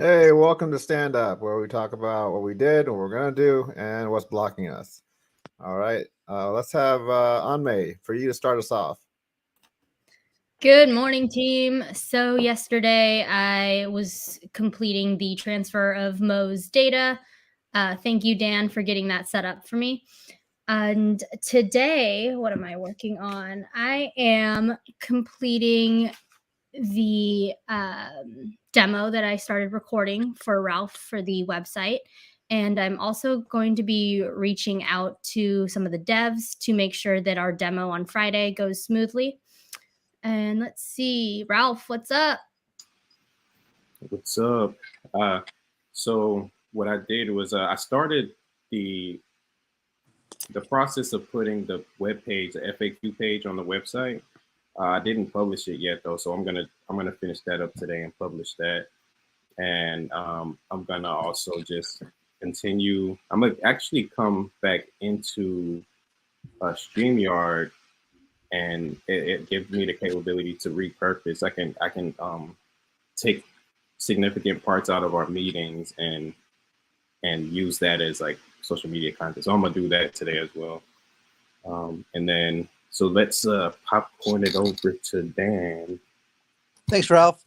Hey, welcome to Stand Up, where we talk about what we did, what we're gonna do, and what's blocking us. All right, let's have Anmei for you to start us off. Good morning, team. So yesterday I was completing the transfer of Mo's data. Thank you, Dan, for getting that set up for me. And today, what am I working on? I am completing the demo that I started recording for Ralph for the website. And I'm also going to be reaching out to some of the devs to make sure that our demo on Friday goes smoothly. And let's see, Ralph, what's up? What's up? So what I did was I started the process of putting the web page, the FAQ page on the website. I didn't publish it yet though, so I'm gonna finish that up today and publish that. And I'm gonna also just continue. I'm gonna actually come back into StreamYard, and it gives me the capability to repurpose. I can take significant parts out of our meetings and use that as like social media content. So I'm gonna do that today as well. And then so let's popcorn it over to Dan. Thanks, Ralph.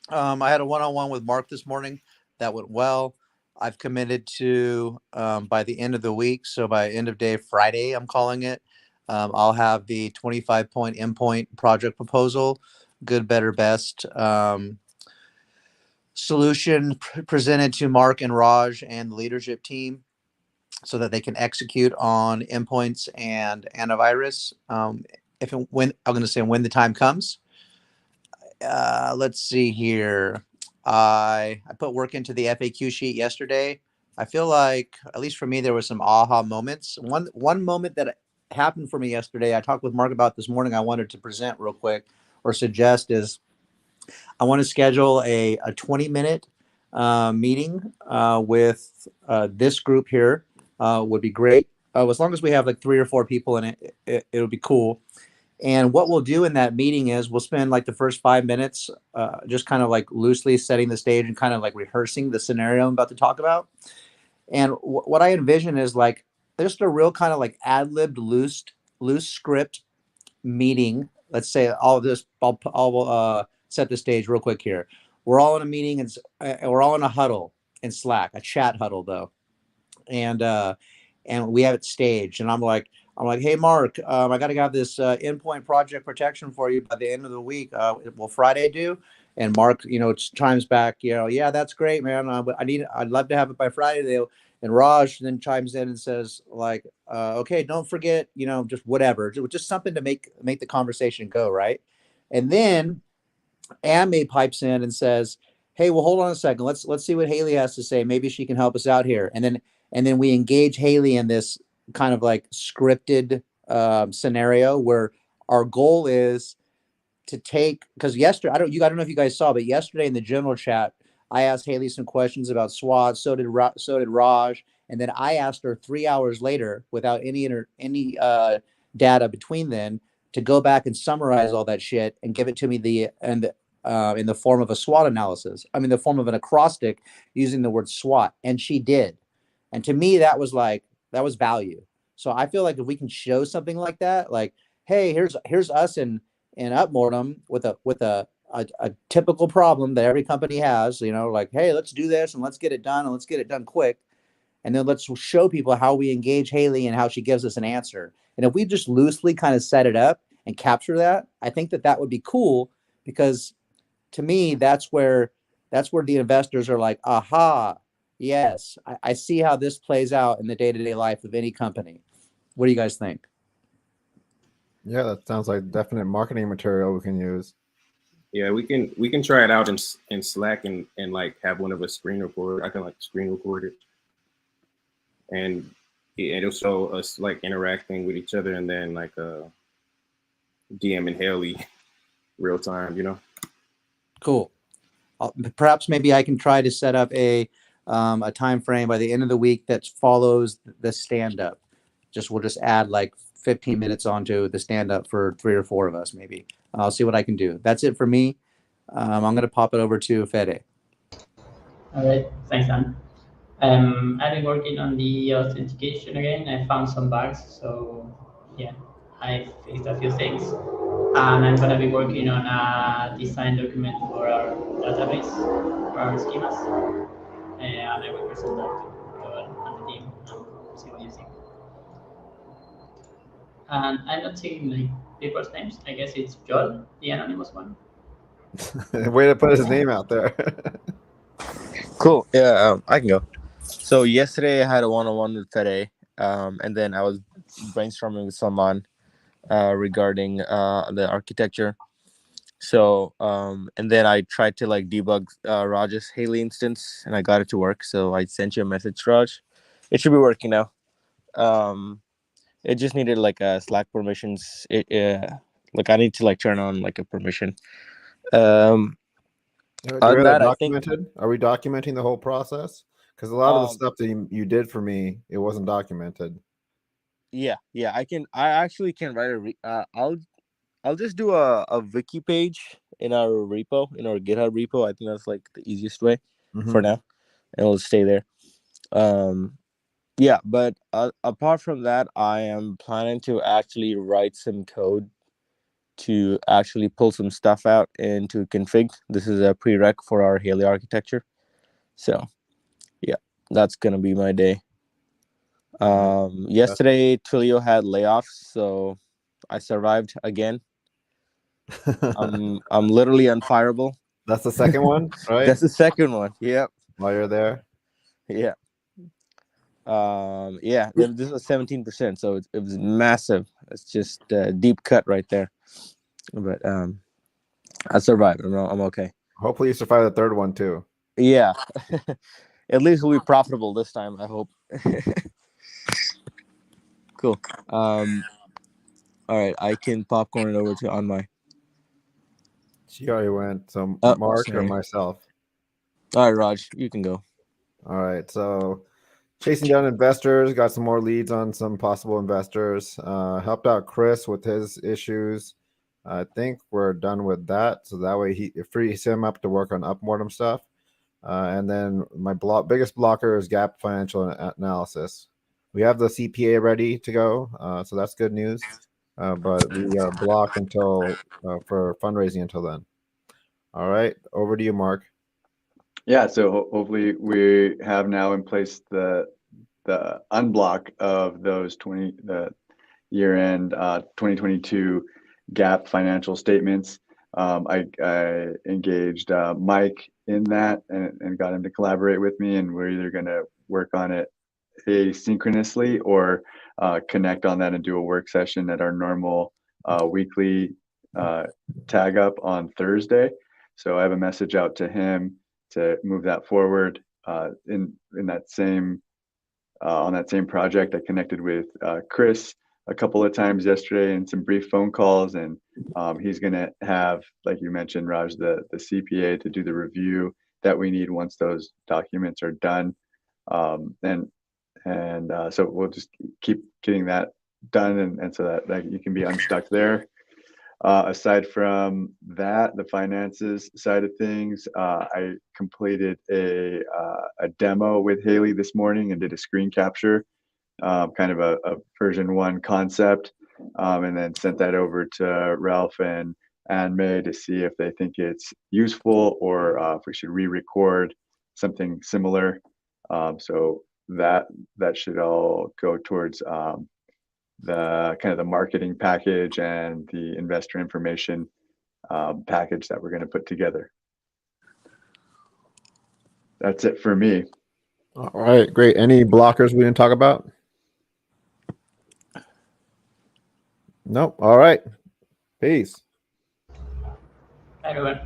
I had a one-on-one with Mark this morning. That went well. I've committed to by the end of the week, so by end of day Friday, I'm calling it. I'll have the 25-point endpoint project proposal, good, better, best solution presented to Mark and Raj and the leadership team, so that they can execute on endpoints and antivirus. When the time comes. Let's see here. I put work into the FAQ sheet yesterday. I feel like, at least for me, there were some aha moments. One moment that happened for me yesterday, I talked with Mark about this morning, I wanted to present real quick or suggest is I want to schedule a 20-minute meeting with this group here. Would be great. As long as we have like 3 or 4 people in it, it'll be cool. And what we'll do in that meeting is we'll spend like the first 5 minutes just kind of like loosely setting the stage and kind of like rehearsing the scenario I'm about to talk about. And what I envision is like just a real kind of like ad-libbed, loose script meeting. Let's say all this, I'll set the stage real quick here. We're all in a meeting and we're all in a huddle in Slack, a chat huddle though. And we have it staged. And I'm like, hey, Mark, I got to have this endpoint project protection for you by the end of the week. Will Friday do? And Mark, chimes back, yeah, that's great, man. I'd love to have it by Friday. And Raj then chimes in and says, like, okay, don't forget, just whatever, just something to make the conversation go right. And then Amy pipes in and says, hey, well, hold on a second. Let's see what Haley has to say. Maybe she can help us out here. And then we engage Haley in this kind of like scripted scenario where our goal is to take, because yesterday, I don't know if you guys saw, but yesterday in the general chat, I asked Haley some questions about SWAT. So did Raj. And then I asked her 3 hours later, without any data between then, to go back and summarize all that shit and give it to me in the form of a SWOT analysis. I mean, the form of an acrostic using the word SWAT. And she did. And to me, that was value. So I feel like if we can show something like that, like, hey, here's us in Upmortem with a typical problem that every company has, like, hey, let's do this and let's get it done and let's get it done quick. And then let's show people how we engage Haley and how she gives us an answer. And if we just loosely kind of set it up and capture that, I think that would be cool, because to me, that's where the investors are like, aha, yes, I see how this plays out in the day-to-day life of any company. What do you guys think? Yeah, that sounds like definite marketing material we can use. Yeah, we can try it out in Slack and like have one of us screen record. I can like screen record it, and it'll show us like interacting with each other, and then like DM and Haley real time. Cool. Perhaps maybe I can try to set up a time frame by the end of the week that follows the stand-up. We'll just add like 15 minutes onto the stand-up for 3 or 4 of us, maybe. I'll see what I can do. That's it for me. I'm going to pop it over to Fede. All right, thanks, Dan. I've been working on the authentication again. I found some bugs, so yeah, I fixed a few things. And I'm gonna be working on a design document for our database, for our schemas, and I will present that to on the team and see what you think. And I'm not seeing like people's names. I guess it's Joel, the anonymous one. Way to put his name out there. Cool. Yeah, I can go. So yesterday I had a one-on-one with Fede, and then I was brainstorming with someone regarding the architecture. So and then I tried to like debug Raj's Haley instance, and I got it to work. So I sent you a message, Raj. It should be working now. It just needed like a Slack permissions. Like I need to like turn on like a permission. Do we Other than have that that, I think documented? Are we documenting the whole process? Because a lot of the um, stuff that you did for me, it wasn't documented. yeah, I actually can write I'll just do a wiki page in our repo, in our GitHub repo. I think that's like the easiest way for now, and it'll stay there. Yeah, but apart from that, I am planning to actually write some code to actually pull some stuff out into config. This is a prereq for our Haley architecture. So yeah, that's gonna be my day. Yesterday Twilio had layoffs, so I survived again. I'm literally unfireable. That's the second one, right? That's the second one. Yep. While you're there. Yeah. Yeah. This was 17%, so it was massive. It's just a deep cut right there. But I survived. I'm okay. Hopefully you survive the third one too. Yeah. At least we'll be profitable this time, I hope. Cool. All right, I can popcorn it over to on my. She already went. So Oh, Mark or sorry. myself. All right, Raj, you can go. All right. So chasing down investors, got some more leads on some possible investors. Helped out Chris with his issues. I think we're done with that. So that way it frees him up to work on Upmortem stuff. And then my biggest blocker is gap financial analysis. We have the CPA ready to go, so that's good news. But we are blocked until for fundraising until then. All right, over to you, Mark. Yeah, so hopefully we have now in place the unblock of those the year-end 2022 gap financial statements. I engaged Mike in that and got him to collaborate with me, and we're either going to work on it asynchronously or connect on that and do a work session at our normal weekly tag up on Thursday. So I have a message out to him to move that forward. In that same on that same project, I connected with Chris a couple of times yesterday in some brief phone calls, and he's going to have, like you mentioned, Raj, the CPA to do the review that we need once those documents are done. So we'll just keep getting that done, and so that you can be unstuck there. Aside from that, the finances side of things, I completed a demo with Haley this morning and did a screen capture, kind of a version 1 concept, and then sent that over to Ralph and May to see if they think it's useful or if we should re-record something similar. So that should all go towards the kind of the marketing package and the investor information package that we're going to put together. That's it for me. All right, great. Any blockers we didn't talk about? Nope. All right. Peace. Everyone.